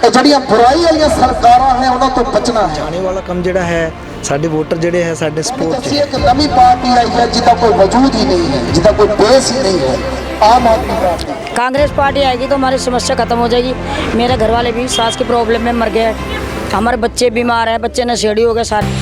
ਜਿਹੜੀਆਂ ਬੁਰਾਈ ਵਾਲੀਆਂ ਸਰਕਾਰਾਂ ਹੈ ਉਹਨਾਂ ਤੋਂ ਬਚਣਾ ਹੈ। ਜਾਣੇ ਵਾਲਾ ਕੰਮ ਜਿਹੜਾ ਹੈ ਸਾਡੇ ਵੋਟਰ ਜਿਹੜੇ ਹੈ ਸਾਡੇ ਸਪੋਰਟ ਅਸੀਂ ਇੱਕ ਨਵੀਂ ਪਾर्टी आई है जिसका कोई वजूद ही नहीं है, जिसका कोई बेस ही नहीं है, आम आदमी पार्टी। कांग्रेस पार्टी आएगी तो हमारी समस्या खत्म हो जाएगी। मेरे घर वाले भी सांस की प्रॉब्लम में मर गए, हमारे बच्चे बीमार हैं, बच्चे नशेड़ी हो गए सारे।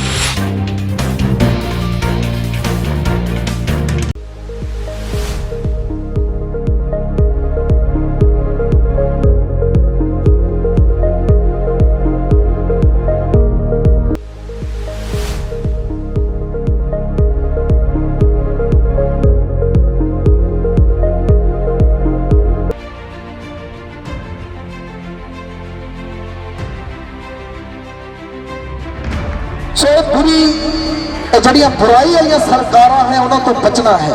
सो बुरी जड़ियां बुराई वाली सरकारां हैं उन्होंने तो बचना है।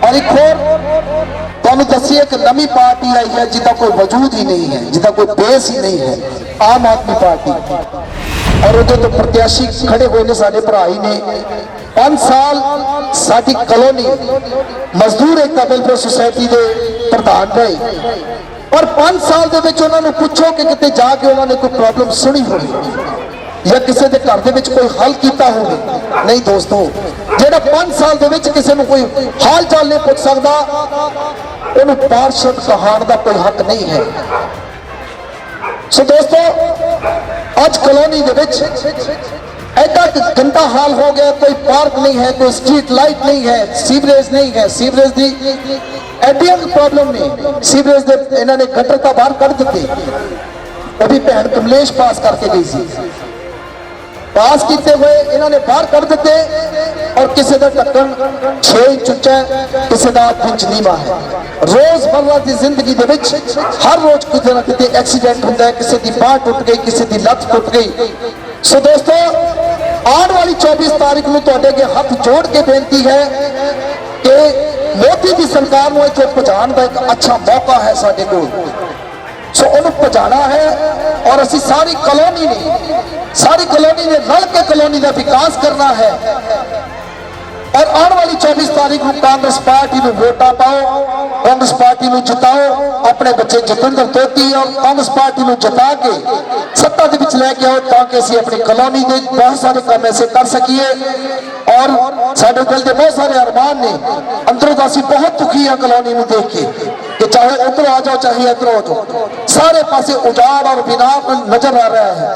और एक और तुहानूं दस्सिए एक नवी पार्टी आई है जिसका कोई वजूद ही नहीं है, जिसका कोई बेस ही नहीं है, आम आदमी पार्टी। और उधर तो प्रत्याशी खड़े हुए ने साडे भरा ही ने 5 साल साडी कॉलोनी मजदूर एकता वेलफेयर सोसाइटी के प्रधान रहे और 5 साल दे विच उन्हां नूं पुछो कि किते जाके उन्होंने कोई प्रॉब्लम सुनी होगी या किसी के घर के कोई हल किया हो। नहीं दोस्तों, जेड़ा 5 साल के किसी को कोई हाल चाल नहीं पूछ सकता उन्हें पार्षद कहान का कोई हक नहीं है। सो दोस्तों, आज कॉलोनी ऐसा गंदा हाल हो गया, कोई पार्क नहीं है, कोई स्ट्रीट लाइट नहीं है, सीवरेज नहीं है। सीवरेज की एडिया प्रॉब्लम नहीं, सीवरेज के इन्होंने गटर तो बाहर कढ़ दिते, वो भी भैन कमलेश पास करके गई सी, पास किए हुए इन्होंने बाहर कर दिते। और किसी का ढक्कन 6 इंच उच्चा है, किसी का 8 इंच नीवा है। रोजमर्रा की जिंदगी के हर रोज किसी ना किसी एक्सीडेंट होता है, किसी की बांह टुट गई, किसी की लत्त टुट गई। सो दोस्तों, आने वाली 24 तारीख को तुहाडे अगे हाथ जोड़ के बेनती है कि मोदी की सरकार को इत्थे पहुंचाने का एक अच्छा मौका है साडे कोल। सो उन्हें पहुंचाना है और असी सारी कॉलोनी ने रल के कॉलोनी का विकास करना है। और आने वाली 24 तारीख को कांग्रेस पार्टी में वोटा पाओ, कांग्रेस पार्टी में जिताओ, अपने बच्चे जतिंदर तोती और कांग्रेस पार्टी में जिता के सत्ता के विच लैके आओ ताकि असी अपनी कॉलोनी के बहुत सारे काम ऐसे कर सकिए। और साडे दिल के बहुत सारे अरमान ने, अंदरों तो असी बहुत दुखी है कॉलोनी में देख के कि चाहे उधर आ जाओ चाहे इधर आ जाओ, सारे पासे उजाड़ और विनाश नजर आ रहा है।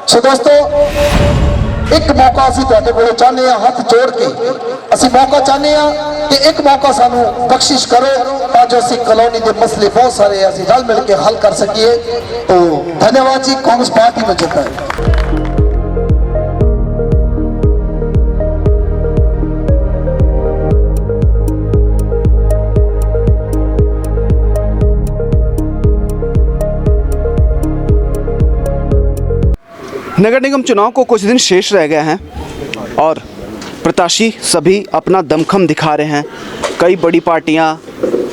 सो दोस्तों, एक मौका असी तुहाडे कोलों चाहते हैं, हाथ जोड़ के असी मौका चाहते हैं कि एक मौका सानू बख्शिश करो ताकि असी कॉलोनी के मसले बहुत सारे असी रल मिल के हल कर सकिए। तो धन्यवाद जी, कांग्रेस पार्टी में जिताए। नगर निगम चुनाव को कुछ दिन शेष रह गए हैं और प्रत्याशी सभी अपना दमखम दिखा रहे हैं। कई बड़ी पार्टियां,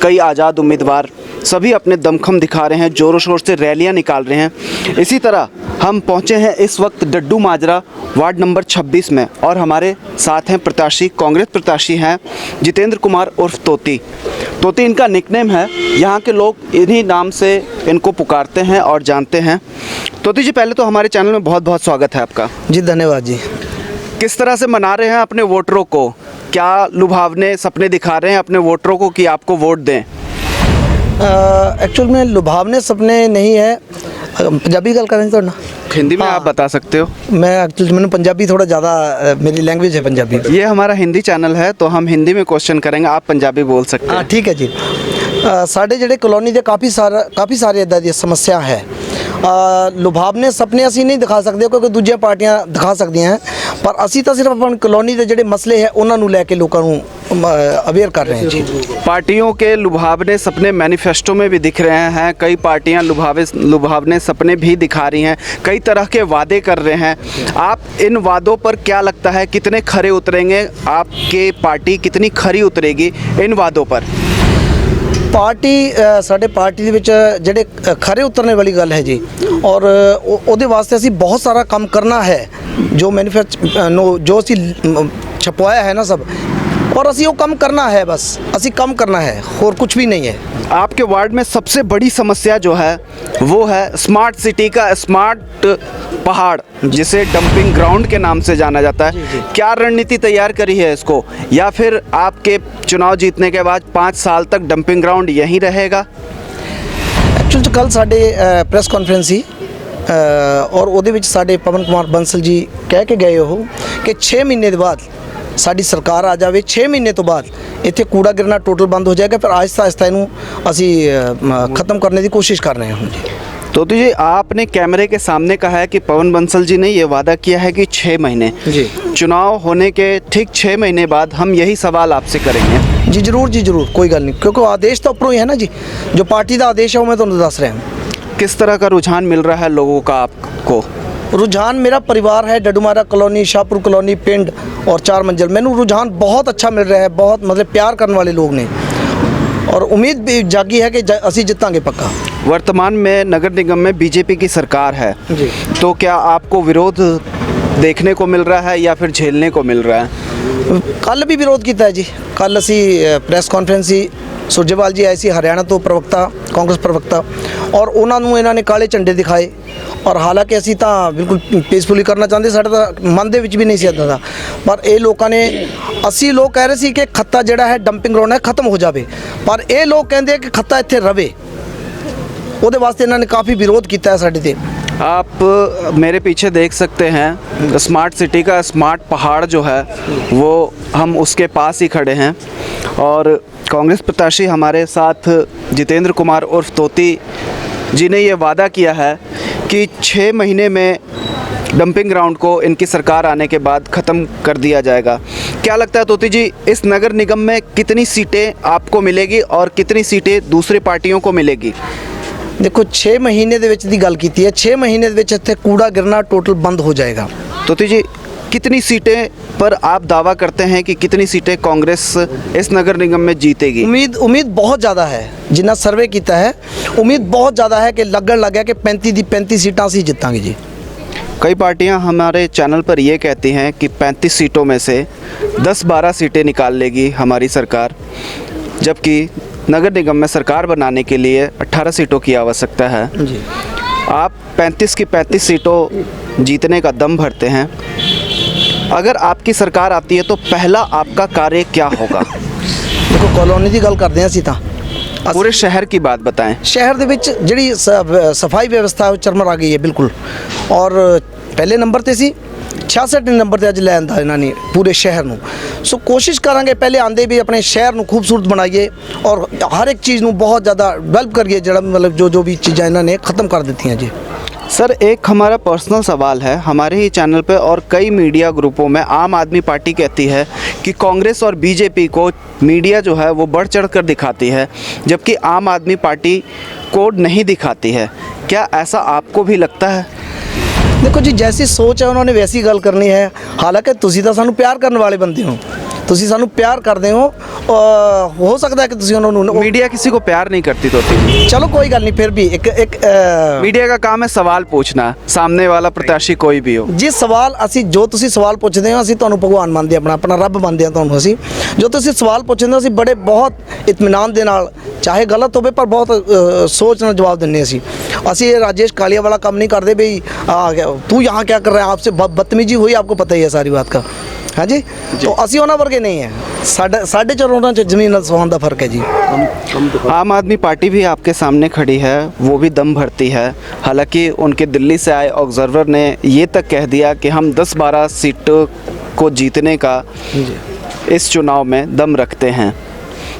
कई आज़ाद उम्मीदवार सभी अपने दमखम दिखा रहे हैं, ज़ोरों शोर से रैलियां निकाल रहे हैं। इसी तरह हम पहुंचे हैं इस वक्त डड्डू माजरा वार्ड नंबर 26 में और हमारे साथ हैं प्रत्याशी, कांग्रेस प्रत्याशी हैं जितेंद्र कुमार उर्फ तोती। तोती इनका निकनेम है, यहाँ के लोग इन्हीं नाम से इनको पुकारते हैं और जानते हैं। तोती जी, पहले तो हमारे चैनल में बहुत बहुत स्वागत है आपका। जी धन्यवाद जी। किस तरह से मना रहे हैं अपने वोटरों को, क्या लुभावने सपने दिखा रहे हैं अपने वोटरों को कि आपको वोट दें? एक्चुअल में लुभावने सपने नहीं है। पंजाबी गल करें तो ना हिंदी में आप बता सकते हो। मैं एक्चुअली मैंने पंजाबी थोड़ा ज़्यादा, मेरी लैंग्वेज है पंजाबी। ये हमारा हिंदी चैनल है तो हम हिंदी में क्वेश्चन करेंगे, आप पंजाबी बोल सकते हैं। हाँ ठीक है जी। साढ़े ਜਿਹੜੇ कॉलोनी के काफ़ी सारे इदा दी समस्या है। लुभावने सपने असी नहीं दिखा सकते क्योंकि दूसरी पार्टियां दिखा सकती हैं, पर असी तो सिर्फ अपन कॉलोनी के ਜਿਹੜੇ मसले है उन्होंने लैके लोगों को अवेयर कर रहे हैं जी। पार्टियों के लुभावने सपने मैनिफेस्टो में भी दिख रहे हैं, कई पार्टियां लुभावने सपने भी दिखा रही हैं, कई तरह के वादे कर रहे हैं। आप इन वादों पर क्या लगता है कितने खरे उतरेंगे, आपके पार्टी कितनी खरी उतरेगी इन वादों पर? पार्टी साढ़े पार्टी ਜਿਹੜੇ खरे उतरने वाली गल है जी, और ਉਹਦੇ वास्ते असी बहुत सारा काम करना है। जो मैनिफेस्टो जो असी छपवाया है ना सब, और ਅਸੀਂ ਉਹ ਕੰਮ करना है, बस ਅਸੀਂ ਕੰਮ करना है और कुछ भी नहीं है। आपके वार्ड में सबसे बड़ी समस्या जो है वो है स्मार्ट सिटी का स्मार्ट पहाड़, जिसे डंपिंग ग्राउंड के नाम से जाना जाता है। क्या रणनीति तैयार करी है इसको, या फिर आपके चुनाव जीतने के बाद 5 साल तक डंपिंग ग्राउंड यहीं रहेगा? ਐਕਚੁਅਲ 'ਚ ਕੱਲ ਸਾਡੇ ਪ੍ਰੈਸ ਕਾਨਫਰੰਸ ਸੀ ਔਰ ਉਹਦੇ ਵਿੱਚ ਸਾਡੇ ਪਵਨ ਕੁਮਾਰ ਬੰਸਲ ਜੀ ਕਹਿ ਕੇ ਗਏ ਉਹ ਕਿ 6 ਮਹੀਨੇ ਦੇ ਬਾਅਦ ਸਾਡੀ ਸਰਕਾਰ ਆ ਜਾਵੇ, 6 ਮਹੀਨੇ ਤੋਂ ਬਾਅਦ ਇੱਥੇ ਕੂੜਾ ਗਿਰਨਾ ਟੋਟਲ ਬੰਦ ਹੋ ਜਾਏਗਾ। ਫਿਰ ਆਹਿਸਤਾ ਆਹਿਸਤਾ ਇਹਨੂੰ ਅਸੀਂ ਖਤਮ करने की कोशिश कर रहे हैं हम जी। तो जी आपने कैमरे के सामने कहा है कि पवन बंसल जी ने ये वादा किया है कि 6 महीने, जी चुनाव होने के ठीक 6 महीने बाद हम यही सवाल आपसे करेंगे। जी जरूर कोई गल नहीं, क्योंकि आदेश तो उपरों ही है ना जी, जो पार्टी का आदेश है वो मैं तुहानू दस रहा हूँ। किस तरह का रुझान मिल रहा है लोगों का आपको? रुझान मेरा परिवार है, डडूमारा कॉलोनी, शाहपुर कॉलोनी, पिंड और 4 मंजिल, मैनू रुझान बहुत अच्छा मिल रहा है, बहुत मतलब प्यार करने वाले लोग ने और उम्मीद भी जागी है कि असी जितांगे पक्का। वर्तमान में नगर निगम में बीजेपी की सरकार है जी, तो क्या आपको विरोध देखने को मिल रहा है या फिर झेलने को मिल रहा है? कल भी विरोध किया है जी। कल असी प्रेस कॉन्फ्रेंस ही सुरजेवाल जी आए सी हरियाणा तो प्रवक्ता, कांग्रेस प्रवक्ता, और उन्होंने इन्होंने काले झंडे दिखाए और हालांकि असी तो बिल्कुल पीसफुली करना चाहते, साढ़े तो मन दे विच भी नहीं सी इदां दा, पर ये लोगों ने 80 लोग कह रहे थे कि खत्ता जिहड़ा है डंपिंग ग्राउंड है खत्म हो जाए, पर ये लोग कहते कि खत्ता इत्थे रवे, ਉਹਦੇ वास्ते इन्होंने काफ़ी विरोध किया है साढ़े ते। आप मेरे पीछे देख सकते हैं स्मार्ट सिटी का स्मार्ट पहाड़ जो है वो हम उसके पास ही खड़े हैं और कांग्रेस प्रत्याशी हमारे साथ जितेंद्र कुमार उर्फ तोती जी ने ये वादा किया है कि 6 महीने में डंपिंग ग्राउंड को इनकी सरकार आने के बाद ख़त्म कर दिया जाएगा। क्या लगता है तोती जी, इस नगर निगम में कितनी सीटें आपको मिलेगी और कितनी सीटें दूसरी पार्टियों को मिलेगी? देखो 6 महीने ਦੇ ਵਿੱਚ ਦੀ ਗੱਲ ਕੀਤੀ ਹੈ, 6 महीने ਦੇ ਵਿੱਚ ਇੱਥੇ ਕੂੜਾ ਗਿਰਨਾ टोटल बंद हो जाएगा। तोती जी कितनी सीटें पर आप दावा करते हैं कि कितनी सीटें कांग्रेस इस नगर निगम में जीतेगी? उम्मीद बहुत ज़्यादा है, जिन्ना सर्वे किया है उम्मीद बहुत ज़्यादा है कि लगन लग गया कि 35 दी 35 सीटां असीं जितांगे जी। कई पार्टियां हमारे चैनल पर ये कहती हैं कि 35 सीटों में से 10-12 सीटें निकाल लेगी हमारी सरकार, जबकि नगर निगम में सरकार बनाने के लिए 18 सीटों की आवश्यकता है जी। आप 35 की 35 सीटों जीतने का दम भरते हैं। अगर आपकी सरकार आती है तो पहला आपका कार्य क्या होगा? देखो कॉलोनी की गल करते हैं असीं तां पूरे शहर की बात बताएं। शहर ਦੇ ਵਿੱਚ ਜਿਹੜੀ सफाई व्यवस्था है चरमरा गई है बिल्कुल, और पहले नंबर ते सी 66 नंबर ਤੇ ਅੱਜ ਲੈ ਆਂਦਾ ਇਹਨਾਂ ਨੇ पूरे शहर ਨੂੰ। सो कोशिश करांगे पहले आंदे भी अपने शहर ਨੂੰ खूबसूरत बनाइए और हर एक चीज़ ਨੂੰ बहुत ज़्यादा डेवलप करिए, जड़ा मतलब जो भी चीज़ें इन्होंने ख़त्म कर दी हैं जी। सर एक हमारा पर्सनल सवाल है, हमारे ही चैनल पे और कई मीडिया ग्रुपों में आम आदमी पार्टी कहती है कि कांग्रेस और बीजेपी को मीडिया जो है वो बढ़ चढ़ कर दिखाती है, जबकि आम आदमी पार्टी को नहीं दिखाती है। क्या ऐसा आपको भी लगता है? देखो जी जैसी सोच है उन्होंने वैसी गल करनी है। हालांकि तुसी तो सानू प्यार करने वाले बंदे हो, तुसी सानू प्यार करते हो सकता है कि तुसी उन्होंने मीडिया किसी को प्यार नहीं करती तो चलो कोई गल नहीं, फिर भी एक मीडिया का काम है सवाल पूछना, सामने वाला प्रत्याशी कोई भी हो। जी सवाल असी जो तुसी सवाल पूछते हो असी तुहानू भगवान मानते अपना अपना रब मानते हैं तुहानू। असी जो तुसी सवाल पूछते हो असी बड़े बहुत इत्मीनान दे नाल, चाहे गलत हो पर बहुत सोच ना जवाब देने। असी ये राजेश कालिया वाला काम नहीं करते भाई तू यहाँ क्या कर रहा है, आपसे बदतमीजी हुई आपको पता ही है सारी बात का। हाँ जी, तो असी उन्होंने वर्गे नहीं है, साढ़े चरों जमीन आसमान का फर्क है जी। आम आदमी पार्टी भी आपके सामने खड़ी है, वो भी दम भरती है। हालांकि उनके दिल्ली से आए ऑब्जर्वर ने ये तक कह दिया कि हम 10-12 सीटों को जीतने का इस चुनाव में दम रखते हैं।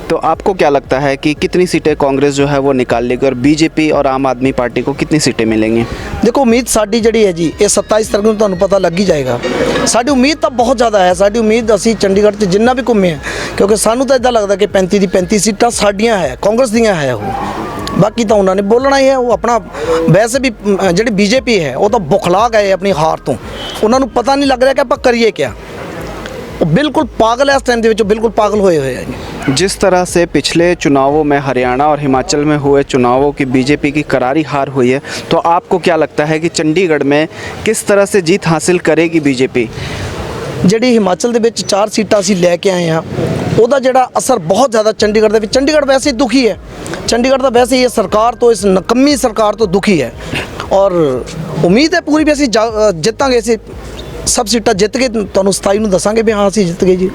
तो आपको क्या लगता है कि कितनी सीटें कांग्रेस जो है वो निकाल लेगी और बीजेपी और आम आदमी पार्टी को कितनी सीटें मिलेंगी? देखो उम्मीद साड़ी जड़ी है जी ये 27 तारीख को तुहानू पता लग ही जाएगा। साड़ी उम्मीद तो बहुत ज़्यादा है, साड़ी उम्मीद असी चंडीगढ़ से जिन्ना भी घूमे हैं, क्योंकि सानू तो इदा लगता कि 35 की 35 सीटां साडियां है, कांग्रेस दियां है वो, बाकी तो उन्होंने बोलना ही है। वो अपना वैसे भी जी बीजेपी है वो तो बुखला गए अपनी हार तो, उन्होंने पता नहीं लग रहा कि आप करिए क्या, वो बिल्कुल पागल है इस टाइम के, बिल्कुल पागल हुए हैं। जिस तरह से पिछले चुनावों में हरियाणा और हिमाचल में हुए चुनावों की बीजेपी की करारी हार हुई है, तो आपको क्या लगता है कि चंडीगढ़ में किस तरह से जीत हासिल करेगी बीजेपी? ਜਿਹੜੀ ਹਿਮਾਚਲ ਦੇ ਵਿੱਚ 4 ਸੀਟਾਂ ਅਸੀਂ ਲੈ ਕੇ ਆਏ ਹਾਂ ਉਹਦਾ ਜਿਹੜਾ ਅਸਰ ਬਹੁਤ ਜ਼ਿਆਦਾ ਚੰਡੀਗੜ੍ਹ ਦੇ ਵਿੱਚ, ਚੰਡੀਗੜ੍ਹ ਵੈਸੇ ਹੀ ਦੁਖੀ ਹੈ, ਚੰਡੀਗੜ੍ਹ ਤਾਂ ਵੈਸੇ ਹੀ ਇਹ ਸਰਕਾਰ ਤੋਂ, ਇਸ ਨਕੰਮੀ ਸਰਕਾਰ ਤੋਂ ਦੁਖੀ ਹੈ। ਔਰ ਉਮੀਦ ਹੈ ਪੂਰੀ ਵੀ ਅਸੀਂ ਜਿੱਤਾਂਗੇ, ਅਸੀਂ ਸਭ ਸੀਟਾਂ ਜਿੱਤ ਕੇ ਤੁਹਾਨੂੰ 27 ਨੂੰ ਦੱਸਾਂਗੇ ਵੀ ਹਾਂ ਅਸੀਂ ਜਿੱਤ ਗਏ ਜੀ।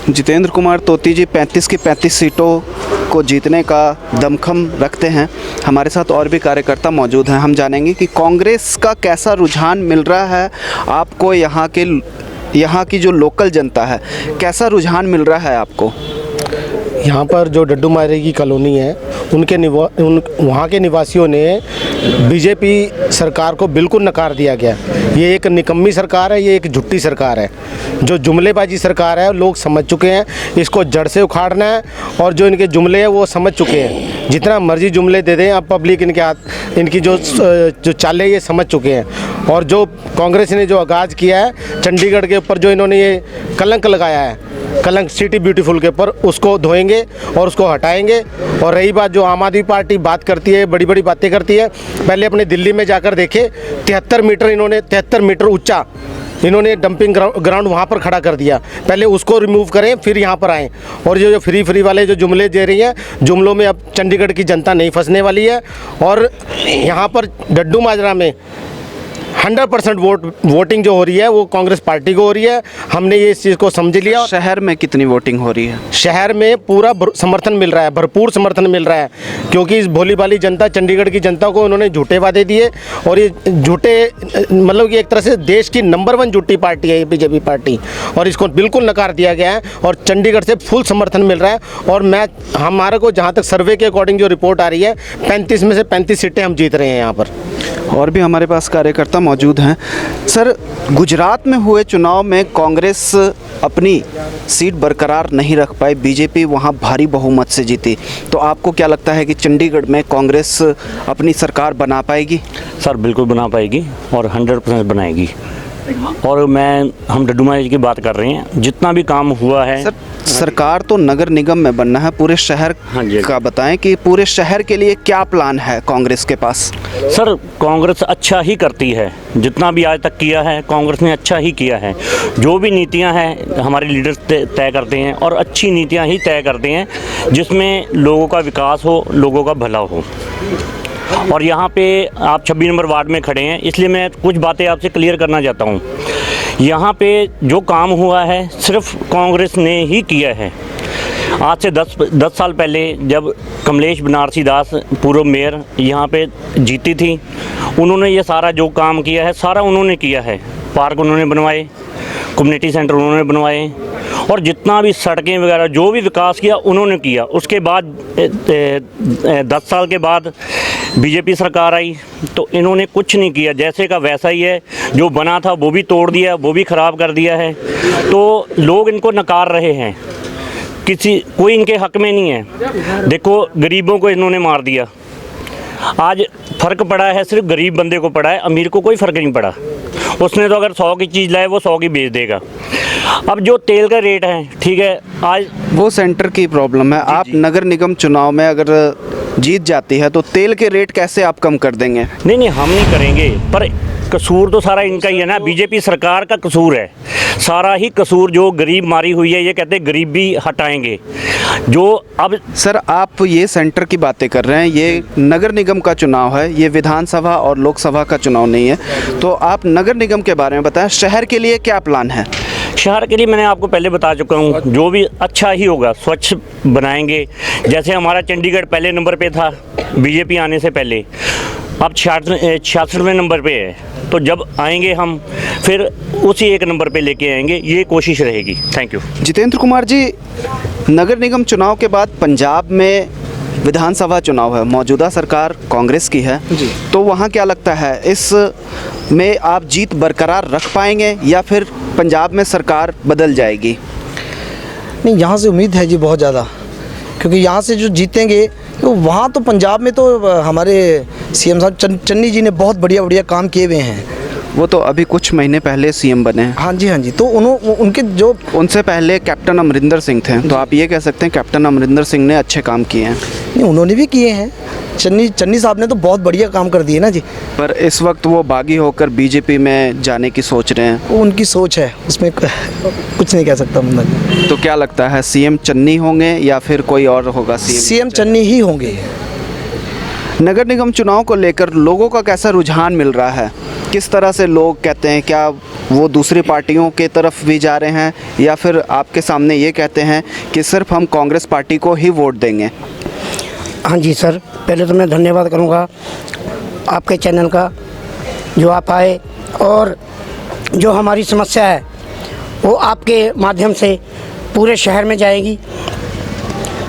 जितेंद्र कुमार तोती जी 35 की 35 सीटों को जीतने का दमखम रखते हैं। हमारे साथ और भी कार्यकर्ता मौजूद हैं, हम जानेंगे कि कांग्रेस का कैसा रुझान मिल रहा है आपको, यहाँ की जो लोकल जनता है कैसा रुझान मिल रहा है आपको? यहाँ पर जो डड्डू मारे की कॉलोनी है वहाँ के निवासियों ने बीजेपी सरकार को बिल्कुल नकार दिया गया। ये एक निकम्मी सरकार है, ये एक झुट्टी सरकार है, जो जुमलेबाजी सरकार है। लोग समझ चुके हैं, इसको जड़ से उखाड़ना है, और जो इनके जुमले हैं वो समझ चुके हैं। जितना मर्जी जुमले दे दें, अब पब्लिक इनके हाथ, इनकी जो चाल है ये समझ चुके हैं। और जो कांग्रेस ने जो आगाज़ किया है चंडीगढ़ के ऊपर, जो इन्होंने ये कलंक लगाया है, कलंक सिटी ब्यूटीफुल के ऊपर, उसको धोएंगे और उसको हटाएंगे। और रही बात, जो आम आदमी पार्टी बात करती है, बड़ी बड़ी बातें करती है, पहले अपने दिल्ली में जाकर देखे, 73 मीटर इन्होंने 73 मीटर ऊंचा इन्होंने डंपिंग ग्राउंड वहाँ पर खड़ा कर दिया। पहले उसको रिमूव करें फिर यहाँ पर आएँ। और जो फ्री वाले जो जुमले दे रही हैं, जुमलों में अब चंडीगढ़ की जनता नहीं फंसने वाली है। और यहाँ पर डड्डू माजरा में 100% वोटिंग जो हो रही है वो कांग्रेस पार्टी को हो रही है। हमने ये इस चीज़ को समझ लिया। शहर में कितनी वोटिंग हो रही है? शहर में पूरा समर्थन मिल रहा है, भरपूर समर्थन मिल रहा है, क्योंकि इस भोली भाली जनता, चंडीगढ़ की जनता को उन्होंने झूठे वादे दिए। और ये झूठे, मतलब कि एक तरह से देश की नंबर 1 झूठी पार्टी है ये बीजेपी पार्टी, और इसको बिल्कुल नकार दिया गया है। और चंडीगढ़ से फुल समर्थन मिल रहा है। और हमारे को जहाँ तक सर्वे के अकॉर्डिंग जो रिपोर्ट आ रही है, 35 में से 35 सीटें हम जीत रहे हैं यहाँ पर। और भी हमारे पास कार्यकर्ता मौजूद हैं। सर, गुजरात में हुए चुनाव में कांग्रेस अपनी सीट बरकरार नहीं रख पाई, बीजेपी वहां भारी बहुमत से जीती, तो आपको क्या लगता है कि चंडीगढ़ में कांग्रेस अपनी सरकार बना पाएगी? सर बिल्कुल बना पाएगी और 100% बनाएगी। और हम डड्डू माजरा जी की बात कर रहे हैं, जितना भी काम हुआ है। सर, सरकार तो नगर निगम में बनना है, पूरे शहर का बताएं कि पूरे शहर के लिए क्या प्लान है कांग्रेस के पास? सर कांग्रेस अच्छा ही करती है, जितना भी आज तक किया है कांग्रेस ने अच्छा ही किया है। जो भी नीतियां हैं हमारे लीडर्स तय करते हैं, और अच्छी नीतियां ही तय करते हैं जिसमें लोगों का विकास हो, लोगों का भला हो। और यहाँ पे आप 26 नंबर वार्ड में खड़े हैं, इसलिए मैं कुछ बातें आपसे क्लियर करना चाहता हूँ। यहाँ पे जो काम हुआ है सिर्फ कांग्रेस ने ही किया है। आज से 10 साल पहले जब कमलेश बनारसी दास पूर्व मेयर यहाँ पे जीती थी, उन्होंने ये सारा जो काम किया है सारा उन्होंने किया है। पार्क उन्होंने बनवाए, कम्युनिटी सेंटर उन्होंने बनवाए, और जितना भी सड़कें वगैरह जो भी विकास किया उन्होंने किया। उसके बाद 10 साल के बाद बीजेपी सरकार आई तो इन्होंने कुछ नहीं किया, जैसे का वैसा ही है। जो बना था वो भी तोड़ दिया, वो भी ख़राब कर दिया है। तो लोग इनको नकार रहे हैं, कोई इनके हक में नहीं है। देखो गरीबों को इन्होंने मार दिया। आज फ़र्क पड़ा है सिर्फ गरीब बंदे को पड़ा है, अमीर को कोई फ़र्क नहीं पड़ा। उसने तो अगर 100 की चीज़ लाए वो 100 की बेच देगा। अब जो तेल का रेट है, ठीक है, आज वो सेंटर की प्रॉब्लम है। आप नगर निगम चुनाव में अगर जीत जाती है तो तेल के रेट कैसे आप कम कर देंगे? नहीं हम नहीं करेंगे, पर कसूर तो सारा इनका ही है ना, बीजेपी सरकार का कसूर है सारा ही कसूर। जो गरीब मारी हुई है, ये कहते हैं गरीबी हटाएंगे। जो अब सर, आप ये सेंटर की बातें कर रहे हैं, ये नगर निगम का चुनाव है, ये विधानसभा और लोकसभा का चुनाव नहीं है। तो आप नगर निगम के बारे में बताएं, शहर के लिए क्या प्लान है? शहर के लिए मैंने आपको पहले बता चुका हूँ, जो भी अच्छा ही होगा, स्वच्छ बनाएंगे। जैसे हमारा चंडीगढ़ पहले नंबर पे था बीजेपी आने से पहले, अब 66वें नंबर पे है। तो जब आएंगे हम फिर उसी एक नंबर पे लेके आएंगे, ये कोशिश रहेगी। Thank you. जितेंद्र कुमार जी, नगर निगम चुनाव के बाद पंजाब में विधानसभा चुनाव है, मौजूदा सरकार कांग्रेस की है जी, तो वहाँ क्या लगता है, इस में आप जीत बरकरार रख पाएंगे या फिर पंजाब में सरकार बदल जाएगी? नहीं, यहाँ से उम्मीद है जी बहुत ज़्यादा, क्योंकि यहाँ से जो जीतेंगे तो वहाँ तो पंजाब में तो हमारे सीएम साहब चन्नी जी ने बहुत बढ़िया काम किए हुए हैं। वो तो अभी कुछ महीने पहले सीएम बने हैं। हाँ जी। तो उनके जो उनसे पहले कैप्टन अमरिंदर सिंह थे, तो आप ये कह सकते हैं कैप्टन अमरिंदर सिंह ने अच्छे काम किए हैं? नहीं, उन्होंने भी किए हैं, चन्नी साहब ने तो बहुत बढ़िया काम कर दिए ना जी। पर इस वक्त वो बागी होकर बीजेपी में जाने की सोच रहे हैं, वो उनकी सोच है, उसमें कुछ नहीं कह सकता मतलब। तो क्या लगता है सीएम चन्नी होंगे या फिर कोई और होगा? सीएम चन्नी ही होंगे। नगर निगम चुनाव को लेकर लोगों का कैसा रुझान मिल रहा है? किस तरह से लोग कहते हैं, क्या वो दूसरी पार्टियों के तरफ भी जा रहे हैं या फिर आपके सामने ये कहते हैं कि सिर्फ हम कांग्रेस पार्टी को ही वोट देंगे? हाँ जी सर, पहले तो मैं धन्यवाद करूँगा आपके चैनल का, जो आप आए और जो हमारी समस्या है वो आपके माध्यम से पूरे शहर में जाएगी।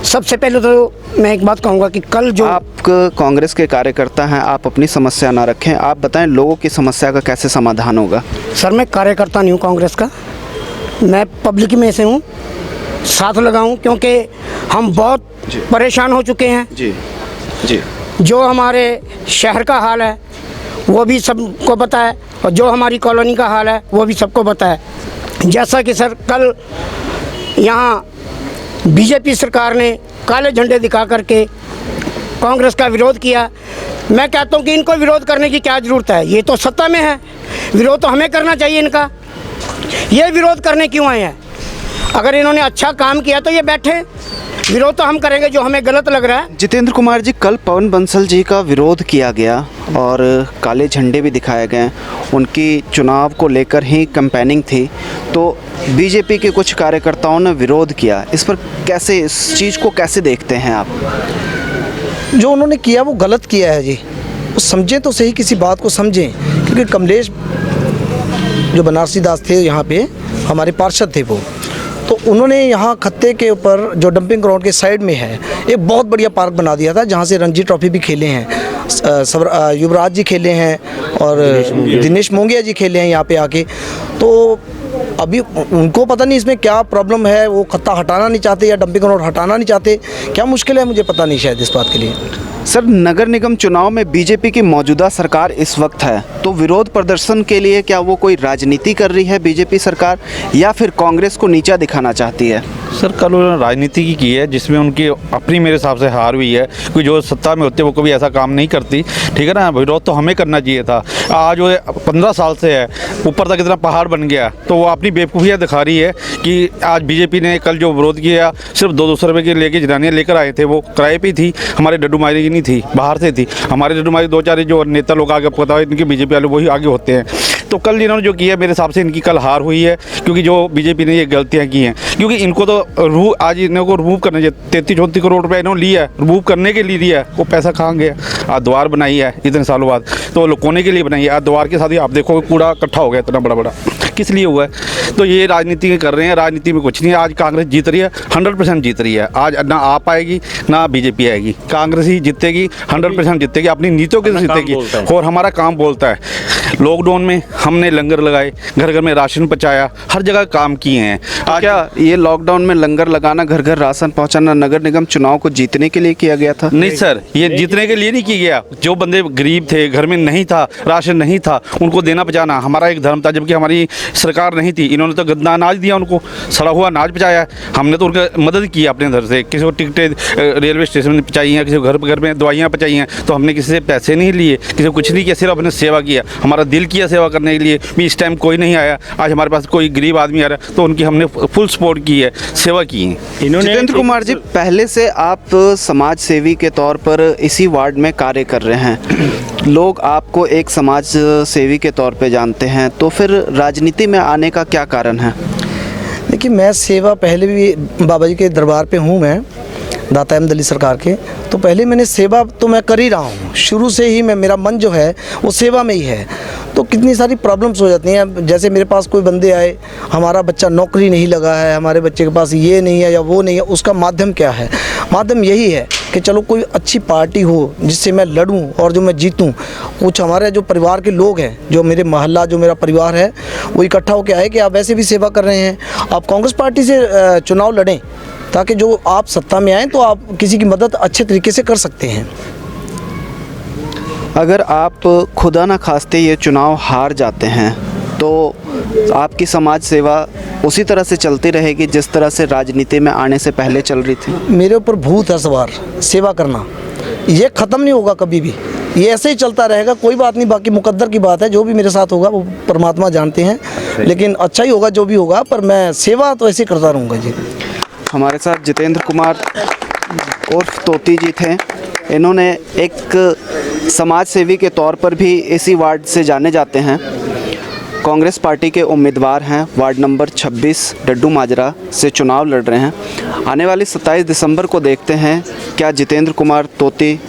सबसे पहले तो मैं एक बात कहूँगा कि कल जो आप कांग्रेस के कार्यकर्ता हैं, आप अपनी समस्या ना रखें, आप बताएं लोगों की समस्या का कैसे समाधान होगा? सर, मैं कार्यकर्ता नहीं हूँ कांग्रेस का, मैं पब्लिक में से हूँ, साथ लगाऊँ क्योंकि हम बहुत परेशान हो चुके हैं। जी जी। जो हमारे शहर का हाल है वो भी सबको पता है और जो हमारी कॉलोनी का हाल है वो भी सबको पता है। जैसा कि सर कल यहाँ बीजेपी सरकार ने काले झंडे दिखा करके कांग्रेस का विरोध किया, मैं कहता हूँ कि इनको विरोध करने की क्या ज़रूरत है, ये तो सत्ता में है, विरोध तो हमें करना चाहिए इनका। ये विरोध करने क्यों आए हैं? अगर इन्होंने अच्छा काम किया तो ये बैठे, विरोध तो हम करेंगे जो हमें गलत लग रहा है। जितेंद्र कुमार जी, कल पवन बंसल जी का विरोध किया गया और काले झंडे भी दिखाए गए, उनकी चुनाव को लेकर ही कैंपेनिंग थी, तो बीजेपी के कुछ कार्यकर्ताओं ने विरोध किया, इस पर कैसे, इस चीज़ को कैसे देखते हैं आप? जो उन्होंने किया वो गलत किया है जी, वो समझें तो सही, किसी बात को समझें। क्योंकि कमलेश जो बनारसी दास थे यहाँ पे, हमारे पार्षद थे वो, तो उन्होंने यहाँ खत्ते के ऊपर जो डंपिंग ग्राउंड के साइड में है एक बहुत बढ़िया पार्क बना दिया था, जहाँ से रणजी ट्रॉफी भी खेले हैं, युवराज जी खेले हैं और दिनेश मोंगिया जी खेले हैं यहाँ पे आके। तो अभी उनको पता नहीं इसमें क्या प्रॉब्लम है, वो खत्ता हटाना नहीं चाहते या डंपिंग ग्राउंड हटाना नहीं चाहते, क्या मुश्किल है मुझे पता नहीं शायद इस बात के लिए। सर, नगर निगम चुनाव में बीजेपी की मौजूदा सरकार इस वक्त है, तो विरोध प्रदर्शन के लिए क्या वो कोई राजनीति कर रही है बीजेपी सरकार, या फिर कांग्रेस को नीचा दिखाना चाहती है? सर, कल उन्होंने राजनीति की है जिसमें उनकी अपनी मेरे हिसाब से हार हुई है, क्योंकि जो सत्ता में होते वो कभी ऐसा काम नहीं करती, ठीक है ना। विरोध तो हमें करना चाहिए था। आज वो 15 साल से है, ऊपर तक इतना पहाड़ बन गया, तो वो अपनी बेवकूफ़ियाँ दिखा रही है कि आज बीजेपी ने कल जो विरोध किया, सिर्फ 200 रुपये के लेके जनानियाँ लेकर आए थे, वो किराए पे थी, हमारे डड्डू मारी की नहीं थी, बाहर से थी। हमारे डड्डू मारी 2-4 जो नेता लोग आगे, पता है इनके बीजेपी वाले वही आगे होते हैं। तो कल इन्होंने जो किया मेरे हिसाब से इनकी कल हार हुई है, क्योंकि जो बीजेपी ने ये गलतियाँ की हैं, क्योंकि इनको तो आज इन्हों को रिमूव करना चाहिए। 33-34 करोड़ रुपये इन्होंने लिया है, रिमूव करने के लिए दिया है, वो पैसा कहाँ गया? आज द्वार बनाई है इतने सालों बाद, तो कोने के लिए बनाई है, आज द्वार के साथ ही आप देखो कूड़ा इकट्ठा हो गया इतना बड़ा बड़ा, किस लिए हुआ है? तो ये राजनीति कर रहे हैं, राजनीति में कुछ नहीं है। आज कांग्रेस जीत रही है, 100% जीत रही है। आज ना आप आएगी ना बीजेपी आएगी, कांग्रेस ही जीतेगी, 100% जीतेगी, अपनी नीतियों के जीतेगी और हमारा काम बोलता है। लॉकडाउन में हमने लंगर लगाए, घर घर में राशन पहुँचाया, हर जगह काम किए हैं। आज क्या ये लॉकडाउन में लंगर लगाना, घर घर राशन पहुंचाना नगर निगम चुनाव को जीतने के लिए किया गया था? नहीं सर, ये जीतने के लिए नहीं किया गया। जो बंदे गरीब थे, घर में नहीं था, राशन नहीं था, उनको देना पहुँचाना हमारा एक धर्म था। जबकि हमारी सरकार नहीं थी, इन्होंने तो गंदा अनाज दिया, उनको सड़ा हुआ अनाज पहुँचाया। हमने तो उनकी मदद की अपने घर से, किसी को टिकटें रेलवे स्टेशन में पहुँचाई हैं, किसी को घर घर में दवाइयाँ पहुँचाई हैं, तो हमने किसी से पैसे नहीं लिए, किसी को कुछ नहीं किया, सिर्फ अपने सेवा किया। हमारा दिल किया सेवा करने के लिए भी। इस टाइम कोई नहीं आया, आज हमारे पास कोई गरीब आदमी आ रहा है तो उनकी हमने फुल सपोर्ट की है, सेवा की है। जितेंद्र कुमार जी, पहले से आप समाज सेवी के तौर पर इसी वार्ड में कार्य कर रहे हैं, लोग आपको एक समाज सेवी के तौर पे जानते हैं, तो फिर राजनीति में आने का क्या कारण है? देखिए, मैं सेवा पहले भी बाबा जी के दरबार पे हूँ, मैं दाता अहमद सरकार के, तो पहले मैंने सेवा तो मैं कर ही रहा हूँ, शुरू से ही मैं, मेरा मन जो है वो सेवा में ही है। तो कितनी सारी प्रॉब्लम्स हो जाती हैं, जैसे मेरे पास कोई बंदे आए, हमारा बच्चा नौकरी नहीं लगा है, हमारे बच्चे के पास ये नहीं है या वो नहीं है, उसका माध्यम क्या है? माध्यम यही है कि चलो कोई अच्छी पार्टी हो जिससे मैं लड़ूं और जो मैं जीतूं। कुछ हमारे जो परिवार के लोग हैं, जो मेरे मोहल्ला, जो मेरा परिवार है, वो इकट्ठा होकर आए कि आप वैसे भी सेवा कर रहे हैं, आप कांग्रेस पार्टी से चुनाव लड़ें, ताकि जो आप सत्ता में आएँ तो आप किसी की मदद अच्छे तरीके से कर सकते हैं। अगर आप खुदा न खास्ते ये चुनाव हार जाते हैं तो आपकी समाज सेवा उसी तरह से चलती रहेगी जिस तरह से राजनीति में आने से पहले चल रही थी? मेरे ऊपर भूत है सवार सेवा करना, ये ख़त्म नहीं होगा कभी भी, ये ऐसे ही चलता रहेगा, कोई बात नहीं। बाकी मुकद्दर की बात है, जो भी मेरे साथ होगा वो परमात्मा जानते हैं, लेकिन अच्छा ही होगा जो भी होगा, पर मैं सेवा तो ऐसे ही करता रहूँगा जी। हमारे साथ जितेंद्र कुमार उर्फ तोती जी थे। इन्होंने एक समाज सेवी के तौर पर भी इसी वार्ड से जाने जाते हैं। कांग्रेस पार्टी के उम्मीदवार हैं, वार्ड नंबर 26 डड्डू माजरा से चुनाव लड़ रहे हैं। आने वाली 27 दिसंबर को देखते हैं क्या जितेंद्र कुमार तोती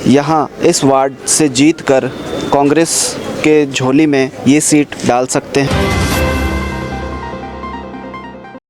यहाँ इस वार्ड से जीतकर कांग्रेस के झोली में ये सीट डाल सकते हैं।